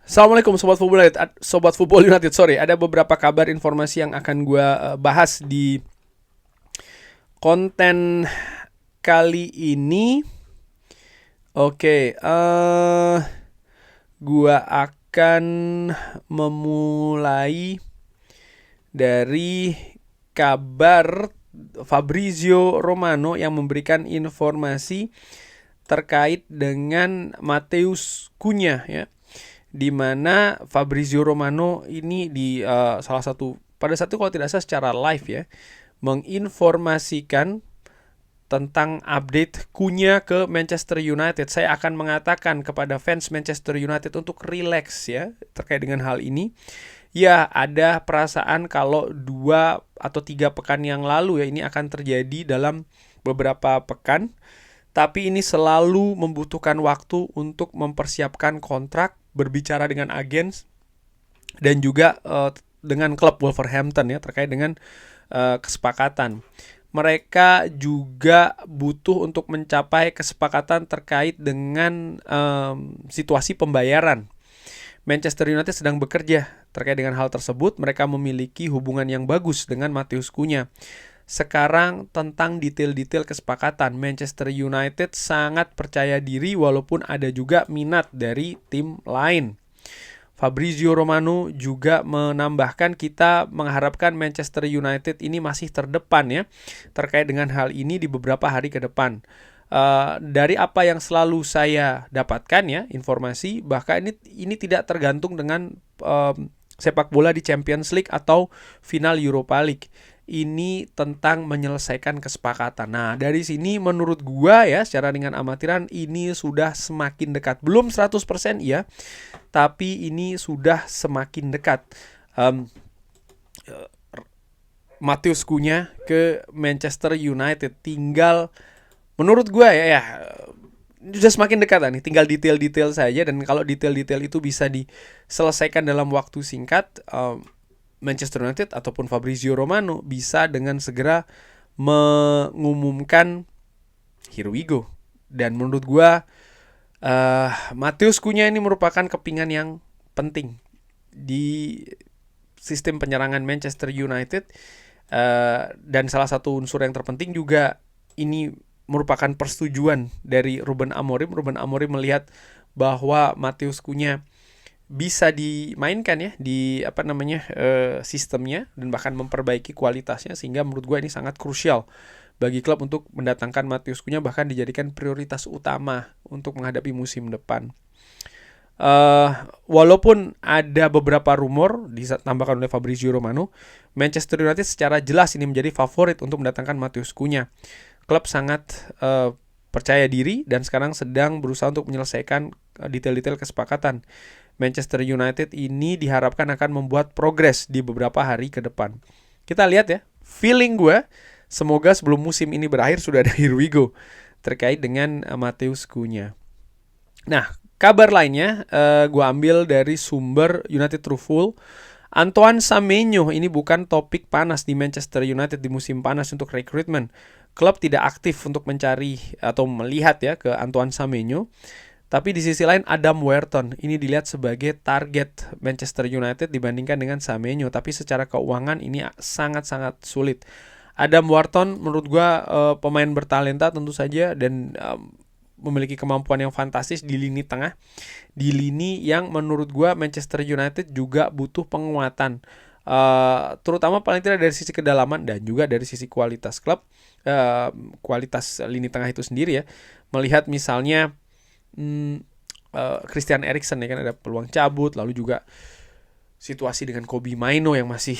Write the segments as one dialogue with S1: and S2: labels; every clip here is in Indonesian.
S1: Assalamualaikum Sobat Football United. Sorry, ada beberapa kabar informasi yang akan gue bahas di konten kali ini. Oke, gue akan memulai dari kabar Fabrizio Romano yang memberikan informasi terkait dengan Matheus Cunha ya, di mana Fabrizio Romano ini di salah satu pada saat itu kalau tidak salah secara live ya menginformasikan tentang update Cunha ke Manchester United. Saya akan mengatakan kepada fans Manchester United untuk relax ya terkait dengan hal ini. Ya, ada perasaan kalau 2 atau 3 pekan yang lalu ya ini akan terjadi dalam beberapa pekan. Tapi ini selalu membutuhkan waktu untuk mempersiapkan kontrak, berbicara dengan agen, dan juga dengan klub Wolverhampton ya terkait dengan kesepakatan. Mereka juga butuh untuk mencapai kesepakatan terkait dengan situasi pembayaran. Manchester United sedang bekerja terkait dengan hal tersebut. Mereka memiliki hubungan yang bagus dengan Matheus Cunha. Sekarang tentang detail-detail kesepakatan, Manchester United sangat percaya diri walaupun ada juga minat dari tim lain. Fabrizio Romano juga menambahkan kita mengharapkan Manchester United ini masih terdepan ya terkait dengan hal ini di beberapa hari ke depan. Dari apa yang selalu saya dapatkan ya informasi, bahkan ini tidak tergantung dengan sepak bola di Champions League atau final Europa League. Ini tentang menyelesaikan kesepakatan. Nah, dari sini menurut gua ya, secara dengan amatiran ini sudah semakin dekat. Belum 100% ya, tapi ini sudah semakin dekat. Matheus Cunha ke Manchester United tinggal menurut gua ya sudah semakin dekat nih, tinggal detail-detail saja, dan kalau detail-detail itu bisa diselesaikan dalam waktu singkat, Manchester United ataupun Fabrizio Romano bisa dengan segera mengumumkan here we go. Dan menurut gua Matheus Cunha ini merupakan kepingan yang penting di sistem penyerangan Manchester United, dan salah satu unsur yang terpenting juga ini merupakan persetujuan dari Ruben Amorim. Ruben Amorim melihat bahwa Matheus Cunha bisa dimainkan ya di sistemnya dan bahkan memperbaiki kualitasnya, sehingga menurut gue ini sangat krusial bagi klub untuk mendatangkan Matheus Cunha, bahkan dijadikan prioritas utama untuk menghadapi musim depan. Walaupun ada beberapa rumor ditambahkan oleh Fabrizio Romano, Manchester United secara jelas ini menjadi favorit untuk mendatangkan Matheus Cunha. Klub sangat percaya diri dan sekarang sedang berusaha untuk menyelesaikan detail-detail kesepakatan. Manchester United ini diharapkan akan membuat progres di beberapa hari ke depan. Kita lihat ya, feeling gue semoga sebelum musim ini berakhir sudah ada here we go terkait dengan Matheus Cunha. Nah, kabar lainnya gue ambil dari sumber United Truthful. Antoine Semenyo ini bukan topik panas di Manchester United di musim panas untuk rekrutmen. Klub tidak aktif untuk mencari atau melihat ya ke Antoine Semenyo. Tapi di sisi lain Adam Wharton ini dilihat sebagai target Manchester United dibandingkan dengan Semenyo. Tapi secara keuangan ini sangat-sangat sulit. Adam Wharton menurut gue pemain bertalenta tentu saja, dan memiliki kemampuan yang fantastis di lini tengah. Di lini yang menurut gue Manchester United juga butuh penguatan. Terutama paling tidak dari sisi kedalaman dan juga dari sisi kualitas klub. Kualitas lini tengah itu sendiri ya. Melihat misalnya Christian Eriksen ya kan ada peluang cabut, lalu juga situasi dengan Kobbie Mainoo yang masih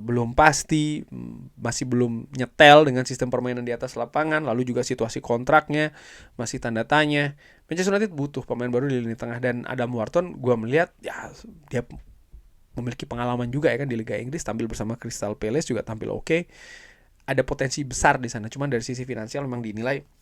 S1: belum pasti, masih belum nyetel dengan sistem permainan di atas lapangan, lalu juga situasi kontraknya masih tanda tanya. Manchester United butuh pemain baru di lini tengah, dan Adam Wharton gue melihat ya dia memiliki pengalaman juga ya kan di Liga Inggris, tampil bersama Crystal Palace juga tampil oke. Ada potensi besar di sana, cuman dari sisi finansial memang dinilai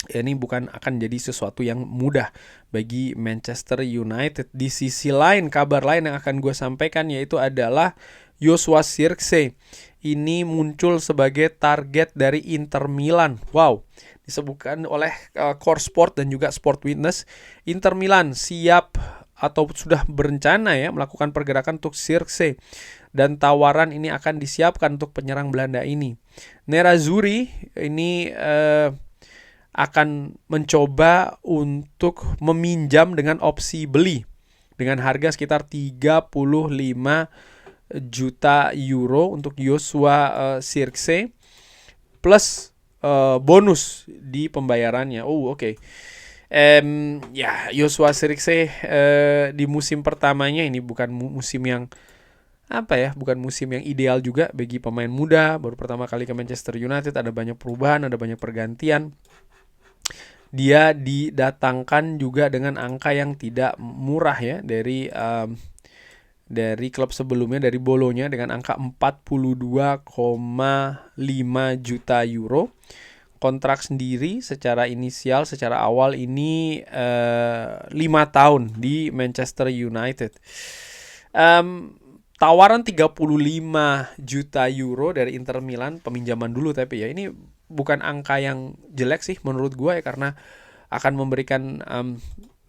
S1: ini bukan akan jadi sesuatu yang mudah bagi Manchester United. Di sisi lain, kabar lain yang akan gue sampaikan yaitu adalah Joshua Zirkzee. Ini muncul sebagai target dari Inter Milan. Wow, disebutkan oleh Core Sport dan juga Sport Witness. Inter Milan siap atau sudah berencana ya melakukan pergerakan untuk Zirkzee, dan tawaran ini akan disiapkan untuk penyerang Belanda ini. Nerazzurri ini akan mencoba untuk meminjam dengan opsi beli dengan harga sekitar 35 juta euro untuk Joshua Zirkzee plus bonus di pembayarannya. Oke. Ya, Joshua Zirkzee di musim pertamanya ini bukan musim yang bukan musim yang ideal juga bagi pemain muda, baru pertama kali ke Manchester United, ada banyak perubahan, ada banyak pergantian. Dia didatangkan juga dengan angka yang tidak murah ya dari klub sebelumnya, dari Bolonya, dengan angka 42,5 juta euro. Kontrak sendiri secara inisial, secara awal ini 5 tahun di Manchester United. Tawaran 35 juta euro dari Inter Milan, peminjaman dulu tapi ya ini bukan angka yang jelek sih menurut gue ya, karena akan memberikan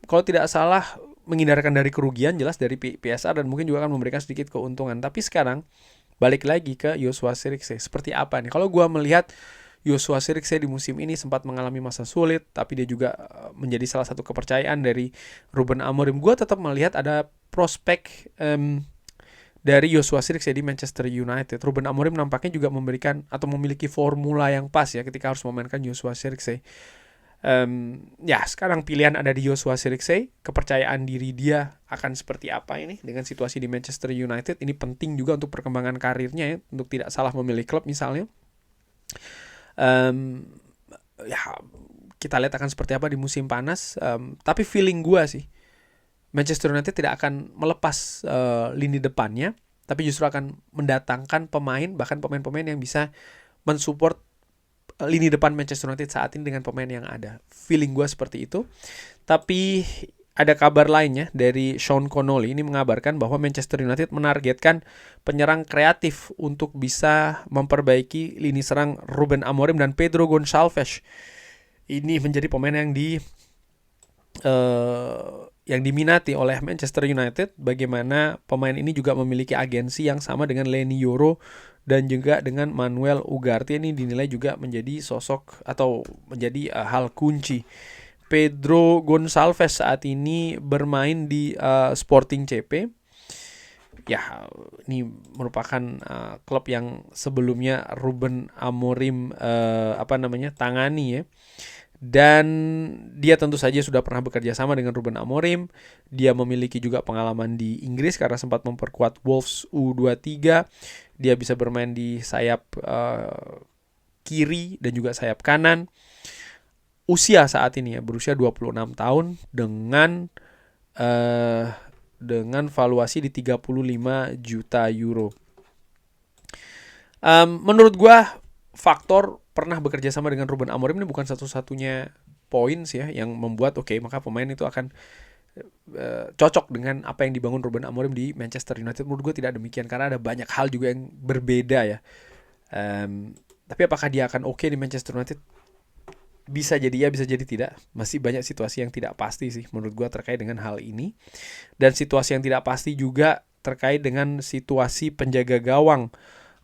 S1: kalau tidak salah menghindarkan dari kerugian jelas dari PSR, dan mungkin juga akan memberikan sedikit keuntungan. Tapi sekarang balik lagi ke Joshua Zirkzee, seperti apa nih? Kalau gue melihat Joshua Zirkzee di musim ini sempat mengalami masa sulit, tapi dia juga menjadi salah satu kepercayaan dari Ruben Amorim. Gue tetap melihat ada prospek dari Joshua Zirkzee di Manchester United. Ruben Amorim nampaknya juga memberikan atau memiliki formula yang pas ya ketika harus memainkan Joshua Zirkzee. Ya, sekarang pilihan ada di Joshua Zirkzee. Kepercayaan diri dia akan seperti apa ini dengan situasi di Manchester United. Ini penting juga untuk perkembangan karirnya ya, untuk tidak salah memilih klub misalnya. Ya, kita lihat akan seperti apa di musim panas. Tapi feeling gue sih, Manchester United tidak akan melepas lini depannya, tapi justru akan mendatangkan pemain, bahkan pemain-pemain yang bisa mensupport lini depan Manchester United saat ini dengan pemain yang ada. Feeling gue seperti itu. Tapi ada kabar lainnya dari Sean Connolly, ini mengabarkan bahwa Manchester United menargetkan penyerang kreatif untuk bisa memperbaiki lini serang Ruben Amorim dan Pedro Gonçalves. Ini menjadi pemain yang diminati oleh Manchester United. Bagaimana pemain ini juga memiliki agensi yang sama dengan Leny Yoro dan juga dengan Manuel Ugarte. Ini dinilai juga menjadi sosok atau menjadi hal kunci. Pedro Gonçalves saat ini bermain di Sporting CP. Ya, ini merupakan klub yang sebelumnya Ruben Amorim tangani ya. Dan dia tentu saja sudah pernah bekerja sama dengan Ruben Amorim. Dia memiliki juga pengalaman di Inggris karena sempat memperkuat Wolves U23. Dia bisa bermain di sayap kiri dan juga sayap kanan. Usia saat ini ya, berusia 26 tahun dengan valuasi di 35 juta euro. Menurut gua faktor pernah bekerja sama dengan Ruben Amorim ini bukan satu-satunya poin sih ya yang membuat maka pemain itu akan cocok dengan apa yang dibangun Ruben Amorim di Manchester United. Menurut gue tidak demikian, karena ada banyak hal juga yang berbeda ya. Tapi apakah dia akan oke di Manchester United? Bisa jadi ya, bisa jadi tidak. Masih banyak situasi yang tidak pasti sih menurut gue terkait dengan hal ini. Dan situasi yang tidak pasti juga terkait dengan situasi penjaga gawang.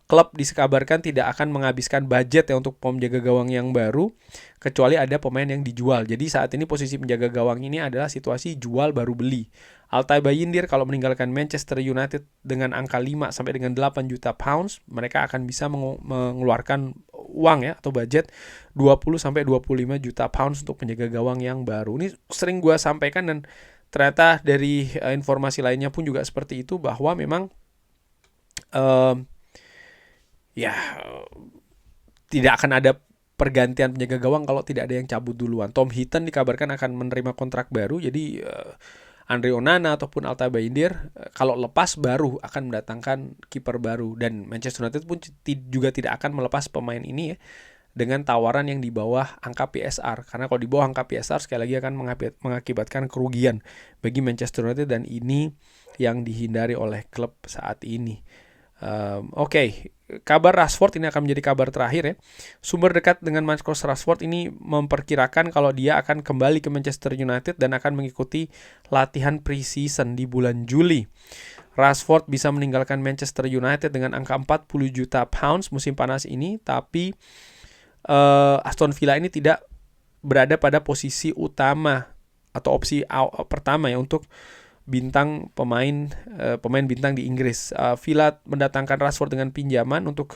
S1: Klub dikabarkan tidak akan menghabiskan budget ya untuk penjaga gawang yang baru, kecuali ada pemain yang dijual. Jadi saat ini posisi penjaga gawang ini adalah situasi jual baru beli. Altay Bayindir kalau meninggalkan Manchester United dengan angka 5 sampai dengan 8 juta pounds, mereka akan bisa mengeluarkan uang ya atau budget 20 sampai 25 juta pounds untuk penjaga gawang yang baru. Ini sering gue sampaikan dan ternyata dari informasi lainnya pun juga seperti itu, bahwa memang tidak akan ada pergantian penjaga gawang kalau tidak ada yang cabut duluan. Tom Heaton dikabarkan akan menerima kontrak baru, jadi Andre Onana ataupun Altay Bayindir kalau lepas baru akan mendatangkan kiper baru. Dan Manchester United pun juga tidak akan melepas pemain ini ya dengan tawaran yang di bawah angka PSR, karena kalau di bawah angka PSR sekali lagi akan mengakibatkan kerugian bagi Manchester United, dan ini yang dihindari oleh klub saat ini. Oke. kabar Rashford ini akan menjadi kabar terakhir ya. Sumber dekat dengan Marcus Rashford ini memperkirakan kalau dia akan kembali ke Manchester United dan akan mengikuti latihan pre-season di bulan Juli. Rashford bisa meninggalkan Manchester United dengan angka 40 juta pounds musim panas ini, tapi Aston Villa ini tidak berada pada posisi utama atau opsi pertama ya untuk pemain bintang di Inggris. Villa mendatangkan Rashford dengan pinjaman untuk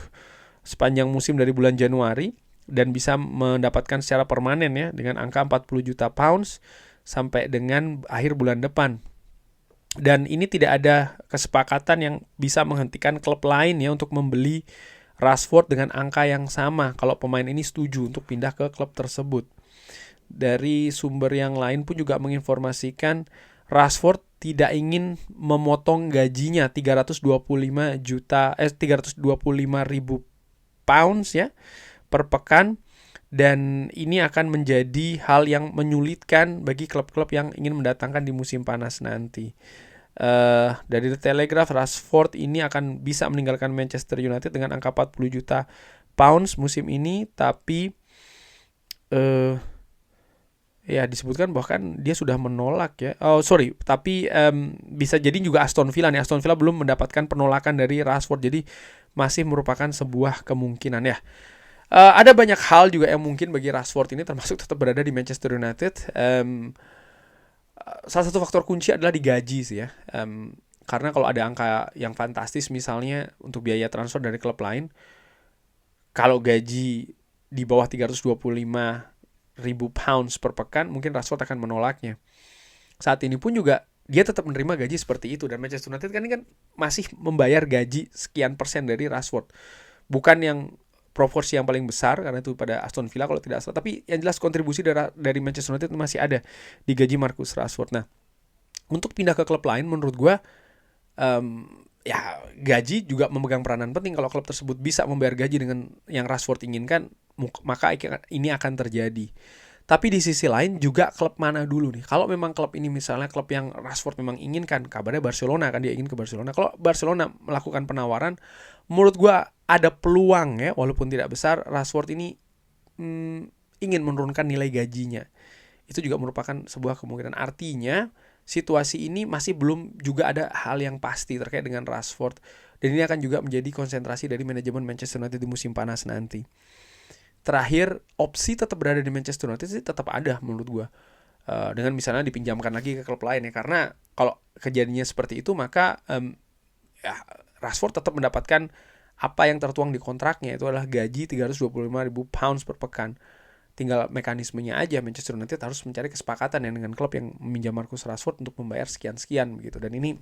S1: sepanjang musim dari bulan Januari dan bisa mendapatkan secara permanen ya dengan angka 40 juta pounds sampai dengan akhir bulan depan. Dan ini tidak ada kesepakatan yang bisa menghentikan klub lain ya untuk membeli Rashford dengan angka yang sama kalau pemain ini setuju untuk pindah ke klub tersebut. Dari sumber yang lain pun juga menginformasikan Rashford tidak ingin memotong gajinya 325 ribu pounds ya per pekan, dan ini akan menjadi hal yang menyulitkan bagi klub-klub yang ingin mendatangkan di musim panas nanti. Dari The Telegraph, Rashford ini akan bisa meninggalkan Manchester United dengan angka 40 juta pounds musim ini, tapi ya disebutkan bahkan dia sudah menolak ya. Tapi bisa jadi juga Aston Villa nih. Aston Villa belum mendapatkan penolakan dari Rashford, jadi masih merupakan sebuah kemungkinan ya. Ada banyak hal juga yang mungkin bagi Rashford ini, termasuk tetap berada di Manchester United. Salah satu faktor kunci adalah di gaji sih ya. Karena kalau ada angka yang fantastis misalnya untuk biaya transfer dari klub lain, kalau gaji di bawah 325 ribu pounds per pekan, mungkin Rashford akan menolaknya. Saat ini pun juga dia tetap menerima gaji seperti itu, dan Manchester United kan masih membayar gaji sekian persen dari Rashford. Bukan yang proporsi yang paling besar karena itu pada Aston Villa kalau tidak salah, tapi yang jelas kontribusi dari Manchester United masih ada di gaji Marcus Rashford. Nah, untuk pindah ke klub lain menurut gue ya gaji juga memegang peranan penting. Kalau klub tersebut bisa membayar gaji dengan yang Rashford inginkan, maka ini akan terjadi. Tapi di sisi lain juga klub mana dulu nih? Kalau memang klub ini misalnya klub yang Rashford memang inginkan, kabarnya Barcelona kan, dia ingin ke Barcelona. Kalau Barcelona melakukan penawaran, menurut gue ada peluang ya, walaupun tidak besar, Rashford ini ingin menurunkan nilai gajinya. Itu juga merupakan sebuah kemungkinan. Artinya situasi ini masih belum juga ada hal yang pasti terkait dengan Rashford, dan ini akan juga menjadi konsentrasi dari manajemen Manchester United di musim panas nanti. Terakhir, opsi tetap berada di Manchester United sih tetap ada menurut gue, dengan misalnya dipinjamkan lagi ke klub lain ya. Karena kalau kejadiannya seperti itu, maka Rashford tetap mendapatkan apa yang tertuang di kontraknya, itu adalah gaji 325 ribu pounds per pekan. Tinggal mekanismenya aja, Manchester United harus mencari kesepakatan yang dengan klub yang meminjam Marcus Rashford untuk membayar sekian-sekian begitu. Dan ini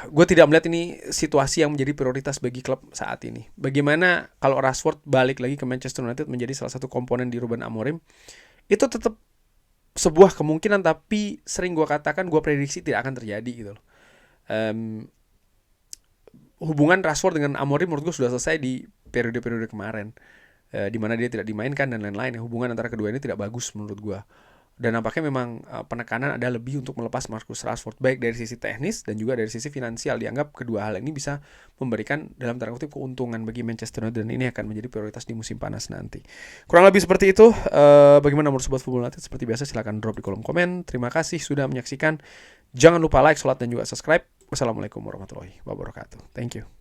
S1: gue tidak melihat ini situasi yang menjadi prioritas bagi klub saat ini. Bagaimana kalau Rashford balik lagi ke Manchester United menjadi salah satu komponen di Ruben Amorim, itu tetap sebuah kemungkinan, tapi sering gue katakan, gue prediksi tidak akan terjadi gitu loh. Hubungan Rashford dengan Amorim menurut gue sudah selesai di periode-periode kemarin, di mana dia tidak dimainkan dan lain-lain. Hubungan antara kedua ini tidak bagus menurut gue. Dan nampaknya memang penekanan ada lebih untuk melepas Marcus Rashford, baik dari sisi teknis dan juga dari sisi finansial. Dianggap kedua hal ini bisa memberikan dalam tanda kutip keuntungan bagi Manchester United, dan ini akan menjadi prioritas di musim panas nanti. Kurang lebih seperti itu. Bagaimana menurut Sobat Football United? Seperti biasa silahkan drop di kolom komen. Terima kasih sudah menyaksikan. Jangan lupa like, sholat, dan juga subscribe. Wassalamualaikum warahmatullahi wabarakatuh. Thank you.